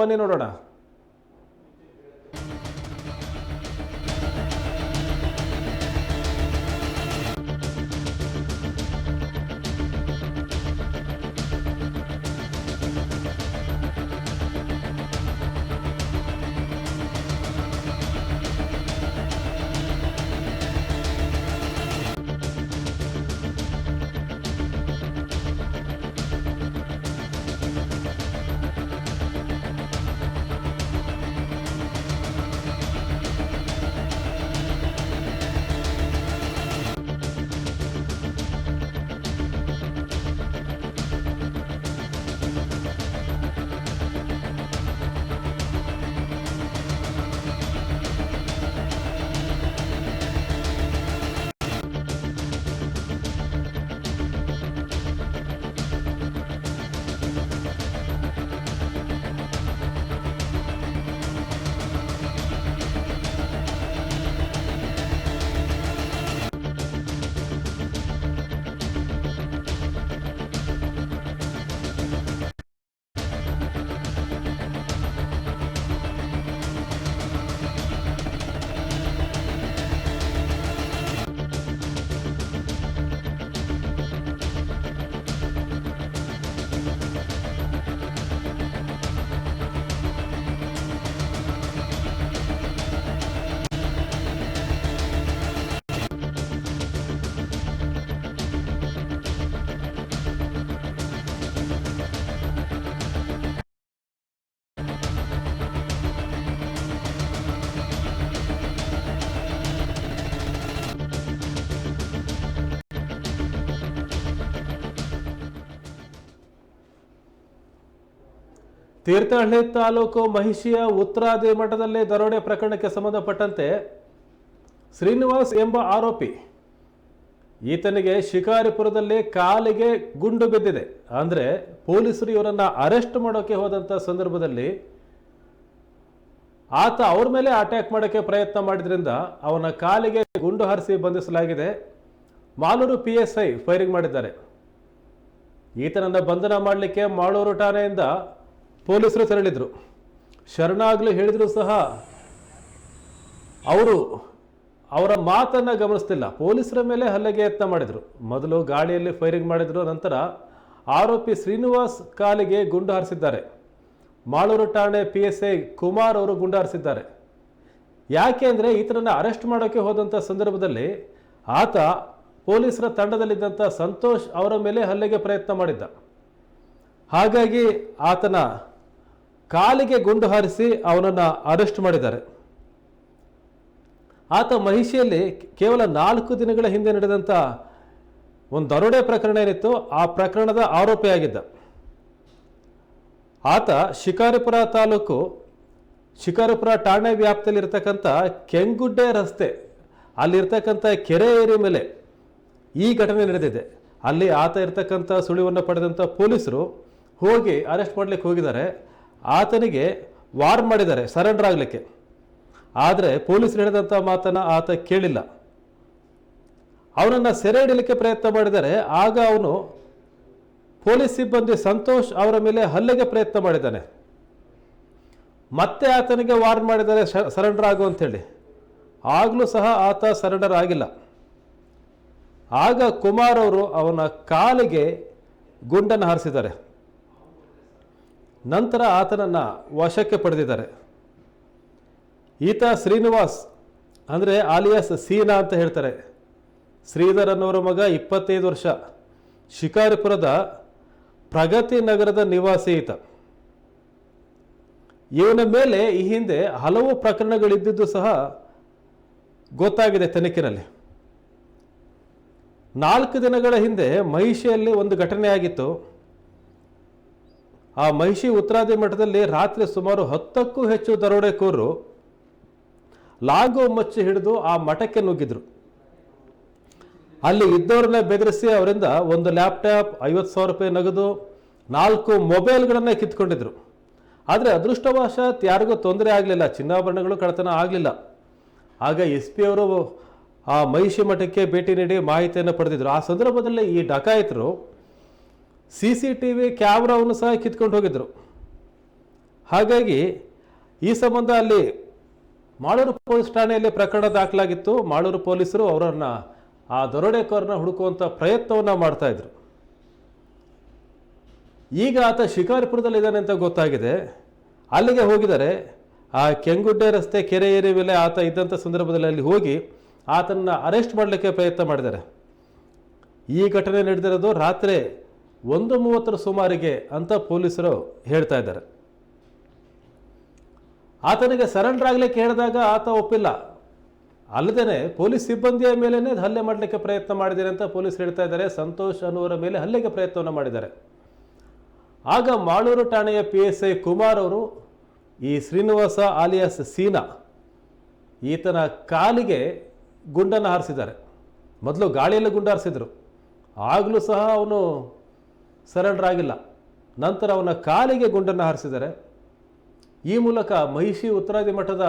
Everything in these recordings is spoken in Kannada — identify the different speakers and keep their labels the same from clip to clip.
Speaker 1: ಬನ್ನಿ ನೋಡೋಣ. ತೀರ್ಥಹಳ್ಳಿ ತಾಲೂಕು ಮಹಿಷಿಯ ಉತ್ತರಾದಿ ಮಠದಲ್ಲಿ ದರೋಡೆ ಪ್ರಕರಣಕ್ಕೆ ಸಂಬಂಧಪಟ್ಟಂತೆ ಶ್ರೀನಿವಾಸ್ ಎಂಬ ಆರೋಪಿ ಈತನಿಗೆ ಶಿಕಾರಿಪುರದಲ್ಲಿ ಕಾಲಿಗೆ ಗುಂಡು ಬಿದ್ದಿದೆ. ಅಂದರೆ ಪೊಲೀಸರು ಇವರನ್ನು ಅರೆಸ್ಟ್ ಮಾಡೋಕ್ಕೆ ಹೋದಂಥ ಸಂದರ್ಭದಲ್ಲಿ ಆತ ಅವ್ರ ಮೇಲೆ ಅಟ್ಯಾಕ್ ಮಾಡೋಕ್ಕೆ ಪ್ರಯತ್ನ ಮಾಡಿದ್ರಿಂದ ಅವನ ಕಾಲಿಗೆ ಗುಂಡು ಹಾರಿಸಿ ಬಂಧಿಸಲಾಗಿದೆ. ಮಾಲೂರು PSI ಫೈರಿಂಗ್ ಮಾಡಿದ್ದಾರೆ. ಈತನನ್ನು ಬಂಧನ ಮಾಡಲಿಕ್ಕೆ ಮಾಲೂರು ಠಾಣೆಯಿಂದ ಪೊಲೀಸರು ತೆರಳಿದ್ರು. ಶರಣಾಗಲು ಹೇಳಿದ್ರು ಸಹ ಅವರ ಮಾತನ್ನು ಗಮನಿಸ್ತಿಲ್ಲ. ಪೊಲೀಸರ ಮೇಲೆ ಹಲ್ಲೆಗೆ ಯತ್ನ ಮಾಡಿದರು. ಮೊದಲು ಗಾಡಿಯಲ್ಲಿ ಫೈರಿಂಗ್ ಮಾಡಿದರು. ನಂತರ ಆರೋಪಿ ಶ್ರೀನಿವಾಸ್ ಕಾಲಿಗೆ ಗುಂಡು ಹಾರಿಸಿದ್ದಾರೆ. ಮಾಲೂರು ಠಾಣೆ PSI ಕುಮಾರ್ ಅವರು ಗುಂಡು ಹಾರಿಸಿದ್ದಾರೆ. ಯಾಕೆ ಅಂದರೆ ಈತನನ್ನು ಅರೆಸ್ಟ್ ಮಾಡೋಕ್ಕೆ ಹೋದಂಥ ಸಂದರ್ಭದಲ್ಲಿ ಆತ ಪೊಲೀಸರ ತಂಡದಲ್ಲಿದ್ದಂಥ ಸಂತೋಷ್ ಅವರ ಮೇಲೆ ಹಲ್ಲೆಗೆ ಪ್ರಯತ್ನ ಮಾಡಿದ್ದ. ಹಾಗಾಗಿ ಆತನ ಕಾಲಿಗೆ ಗುಂಡು ಹಾರಿಸಿ ಅವನನ್ನು ಅರೆಸ್ಟ್ ಮಾಡಿದ್ದಾರೆ. ಆತ ಮಹಿಷಿಯಲ್ಲಿ ಕೇವಲ 4 ದಿನಗಳ ಹಿಂದೆ ನಡೆದಂಥ ಒಂದು ದರೋಡೆ ಪ್ರಕರಣ ಏನಿತ್ತು, ಆ ಪ್ರಕರಣದ ಆರೋಪಿಯಾಗಿದ್ದ. ಆತ ಶಿಕಾರಿಪುರ ತಾಲೂಕು ಶಿಕಾರಿಪುರ ಠಾಣೆ ವ್ಯಾಪ್ತಿಯಲ್ಲಿರ್ತಕ್ಕಂಥ ಕೆಂಗುಡ್ಡೆ ರಸ್ತೆ ಅಲ್ಲಿರ್ತಕ್ಕಂಥ ಕೆರೆ ಏರಿ ಮೇಲೆ ಈ ಘಟನೆ ನಡೆದಿದೆ. ಅಲ್ಲಿ ಆತ ಇರ್ತಕ್ಕಂಥ ಸುಳಿವನ್ನು ಪಡೆದಂಥ ಪೊಲೀಸರು ಹೋಗಿ ಅರೆಸ್ಟ್ ಮಾಡಲಿಕ್ಕೆ ಹೋಗಿದ್ದಾರೆ. ಆತನಿಗೆ ವಾರ್ನ್ ಮಾಡಿದ್ದಾರೆ ಸರೆಂಡರ್ ಆಗಲಿಕ್ಕೆ. ಆದರೆ ಪೊಲೀಸರು ಹೇಳಿದಂಥ ಮಾತನ್ನು ಆತ ಕೇಳಿಲ್ಲ. ಅವನನ್ನು ಸೆರೆ ಹಿಡಲಿಕ್ಕೆ ಪ್ರಯತ್ನ ಮಾಡಿದ್ದಾರೆ. ಆಗ ಅವನು ಪೊಲೀಸ್ ಸಿಬ್ಬಂದಿ ಸಂತೋಷ್ ಅವರ ಮೇಲೆ ಹಲ್ಲೆಗೆ ಪ್ರಯತ್ನ ಮಾಡಿದ್ದಾನೆ. ಮತ್ತೆ ಆತನಿಗೆ ವಾರ್ನ್ ಮಾಡಿದ್ದಾರೆ ಸರೆಂಡರ್ ಆಗು ಅಂತೇಳಿ. ಆಗಲೂ ಸಹ ಆತ ಸರೆಂಡರ್ ಆಗಿಲ್ಲ. ಆಗ ಕುಮಾರ್ ಅವರು ಅವನ ಕಾಲಿಗೆ ಗುಂಡನ್ನು ಹಾರಿಸಿದ್ದಾರೆ. ನಂತರ ಆತನನ್ನು ವಶಕ್ಕೆ ಪಡೆದಿದ್ದಾರೆ. ಈತ ಶ್ರೀನಿವಾಸ್ ಅಂದರೆ ಆಲಿಯಾಸ್ ಸೀನಾ ಅಂತ ಹೇಳ್ತಾರೆ. ಶ್ರೀಧರ್ ಅನ್ನೋರ ಮಗ, 25 ವರ್ಷ, ಶಿಕಾರಿಪುರದ ಪ್ರಗತಿ ನಗರದ ನಿವಾಸಿ ಈತ. ಇವನ ಮೇಲೆ ಈ ಹಿಂದೆ ಹಲವು ಪ್ರಕರಣಗಳಿದ್ದಿದ್ದು ಸಹ ಗೊತ್ತಾಗಿದೆ ತನಿಖೆಯಲ್ಲಿ. 4 ದಿನಗಳ ಹಿಂದೆ ಮಹಿಷಿಯಲ್ಲಿ ಒಂದು ಘಟನೆ ಆಗಿತ್ತು. ಆ ಮಹಿಷಿ ಉತ್ತರಾದಿ ಮಠದಲ್ಲಿ ರಾತ್ರಿ ಸುಮಾರು 10ಕ್ಕೂ ಹೆಚ್ಚು ದರೋಡೆಕೋರರು ಲಾಂಗು ಮಚ್ಚಿ ಹಿಡಿದು ಆ ಮಠಕ್ಕೆ ನುಗ್ಗಿದ್ರು. ಅಲ್ಲಿ ಇದ್ದವ್ರನ್ನ ಬೆದರಿಸಿ ಅವರಿಂದ ಒಂದು ಲ್ಯಾಪ್ಟಾಪ್, 50,000 ರೂಪಾಯಿ ನಗದು, 4 ಮೊಬೈಲ್ಗಳನ್ನು ಕಿತ್ಕೊಂಡಿದ್ರು. ಆದರೆ ಅದೃಷ್ಟವಶಾತ್ ಯಾರಿಗೂ ತೊಂದರೆ ಆಗಲಿಲ್ಲ, ಚಿನ್ನಾಭರಣಗಳು ಕಳ್ಳತನ ಆಗಲಿಲ್ಲ. ಆಗ SP ಅವರು ಆ ಮಹಿಷಿ ಮಠಕ್ಕೆ ಭೇಟಿ ನೀಡಿ ಮಾಹಿತಿಯನ್ನು ಪಡೆದಿದ್ರು. ಆ ಸಂದರ್ಭದಲ್ಲಿ ಈ ಡಕಾಯಿತರು CCTV ಕ್ಯಾಮ್ರಾವನ್ನು ಸಹ ಕಿತ್ಕೊಂಡು ಹೋಗಿದ್ರು. ಹಾಗಾಗಿ ಈ ಸಂಬಂಧ ಅಲ್ಲಿ ಮಾಳೂರು ಪೊಲೀಸ್ ಠಾಣೆಯಲ್ಲಿ ಪ್ರಕರಣ ದಾಖಲಾಗಿತ್ತು. ಮಾಳೂರು ಪೊಲೀಸರು ಅವರನ್ನು ಆ ದರೋಡೆಕೋರನ್ನ ಹುಡುಕುವಂಥ ಪ್ರಯತ್ನವನ್ನು ಮಾಡ್ತಾಯಿದ್ರು. ಈಗ ಆತ ಶಿಕಾರಿಪುರದಲ್ಲಿದ್ದಾನೆ ಅಂತ ಗೊತ್ತಾಗಿದೆ. ಅಲ್ಲಿಗೆ ಹೋಗಿದ್ದಾರೆ. ಆ ಕೆಂಗುಡ್ಡೆ ರಸ್ತೆ ಕೆರೆ ಏರಿಯ ಮೇಲೆ ಆತ ಇದ್ದಂಥ ಸಂದರ್ಭದಲ್ಲಿ ಅಲ್ಲಿ ಹೋಗಿ ಆತನನ್ನು ಅರೆಸ್ಟ್ ಮಾಡಲಿಕ್ಕೆ ಪ್ರಯತ್ನ ಮಾಡಿದ್ದಾರೆ. ಈ ಘಟನೆ ನಡೆದಿರೋದು ರಾತ್ರಿ 1:30 ಸುಮಾರಿಗೆ ಅಂತ ಪೊಲೀಸರು ಹೇಳ್ತಾ ಇದ್ದಾರೆ. ಆತನಿಗೆ ಸರೆಂಡರ್ ಆಗಲಿಕ್ಕೆ ಹೇಳಿದಾಗ ಆತ ಒಪ್ಪಿಲ್ಲ. ಅಲ್ಲದೆ ಪೊಲೀಸ್ ಸಿಬ್ಬಂದಿಯ ಮೇಲೇ ಹಲ್ಲೆ ಮಾಡಲಿಕ್ಕೆ ಪ್ರಯತ್ನ ಮಾಡಿದ್ದಾರೆ ಅಂತ ಪೊಲೀಸ್ ಹೇಳ್ತಾ ಇದ್ದಾರೆ. ಸಂತೋಷ್ ಅನ್ನುವರ ಮೇಲೆ ಹಲ್ಲೆಗೆ ಪ್ರಯತ್ನವನ್ನು ಮಾಡಿದ್ದಾರೆ. ಆಗ ಮಾಳೂರು ಠಾಣೆಯ PSI ಕುಮಾರ್ ಅವರು ಈ ಶ್ರೀನಿವಾಸ ಆಲಿಯಾಸ್ ಸೀನಾ ಈತನ ಕಾಲಿಗೆ ಗುಂಡನ್ನು ಹಾರಿಸಿದ್ದಾರೆ. ಮೊದಲು ಗಾಳಿಯಲ್ಲಿ ಗುಂಡು ಹಾರಿಸಿದ್ರು, ಆಗಲೂ ಸಹ ಅವನು ಸರೆಂಡರ್ ಆಗಿಲ್ಲ. ನಂತರ ಅವನ ಕಾಲಿಗೆ ಗುಂಡನ್ನು ಹಾರಿಸಿದ್ದಾರೆ. ಈ ಮೂಲಕ ಮಹಿಷಿ ಉತ್ತರಾದಿ ಮಠದ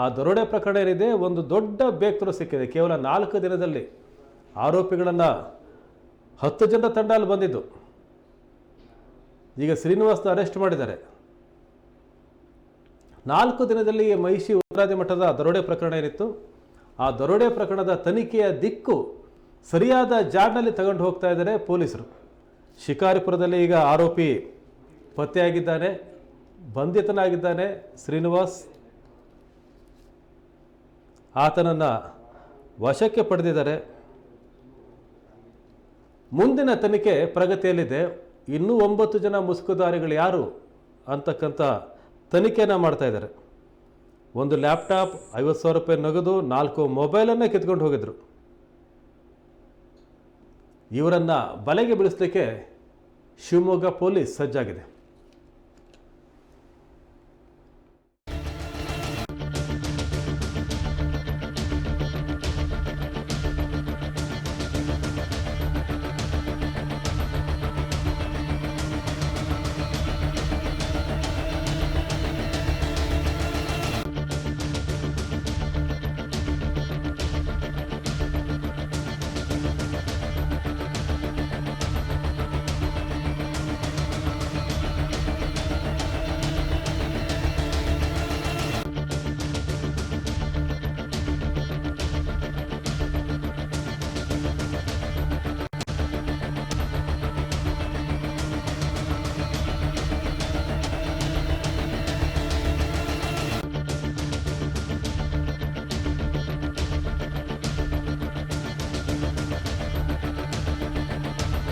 Speaker 1: ಆ ದರೋಡೆ ಪ್ರಕರಣ ಏನಿದೆ ಒಂದು ದೊಡ್ಡ ಬೇಕ್ತರು ಸಿಕ್ಕಿದೆ. ಕೇವಲ 4 ದಿನದಲ್ಲಿ ಆರೋಪಿಗಳನ್ನು 10 ಜನರ ತಂಡ ಅಲ್ಲಿ ಬಂದಿದ್ದು. ಈಗ ಶ್ರೀನಿವಾಸ್ನ ಅರೆಸ್ಟ್ ಮಾಡಿದ್ದಾರೆ. 4 ದಿನದಲ್ಲಿ ಮಹಿಷಿ ಉತ್ತರಾದಿ ಮಠದ ದರೋಡೆ ಪ್ರಕರಣ ಏನಿತ್ತು ಆ ದರೋಡೆ ಪ್ರಕರಣದ ತನಿಖೆಯ ದಿಕ್ಕು ಸರಿಯಾದ ಜಾಡ್ನಲ್ಲಿ ತಗೊಂಡು ಹೋಗ್ತಾ ಇದ್ದಾರೆ ಪೊಲೀಸರು. ಶಿಕಾರಿಪುರದಲ್ಲಿ ಈಗ ಆರೋಪಿ ಪತ್ತೆಯಾಗಿದ್ದಾನೆ, ಬಂಧಿತನಾಗಿದ್ದಾನೆ ಶ್ರೀನಿವಾಸ್. ಆತನನ್ನು ವಶಕ್ಕೆ ಪಡೆದಿದ್ದಾರೆ. ಮುಂದಿನ ತನಿಖೆ ಪ್ರಗತಿಯಲ್ಲಿದೆ. ಇನ್ನೂ 9 ಜನ ಮುಸುಕುದಾರಿಗಳು ಯಾರು ಅಂತಕ್ಕಂಥ ತನಿಖೆಯನ್ನು ಮಾಡ್ತಾ ಇದ್ದಾರೆ. ಒಂದು ಲ್ಯಾಪ್ಟಾಪ್, 50,000 ರೂಪಾಯಿ ನಗದು, 4 ಮೊಬೈಲನ್ನೇ ಕಿತ್ಕೊಂಡು ಹೋಗಿದ್ರು. ಇವರನ್ನು ಬಲೆಗೆ ಬೀಳಿಸಲಿಕ್ಕೆ ಶಿವಮೊಗ್ಗ ಪೊಲೀಸ್ ಸಜ್ಜಾಗಿದೆ.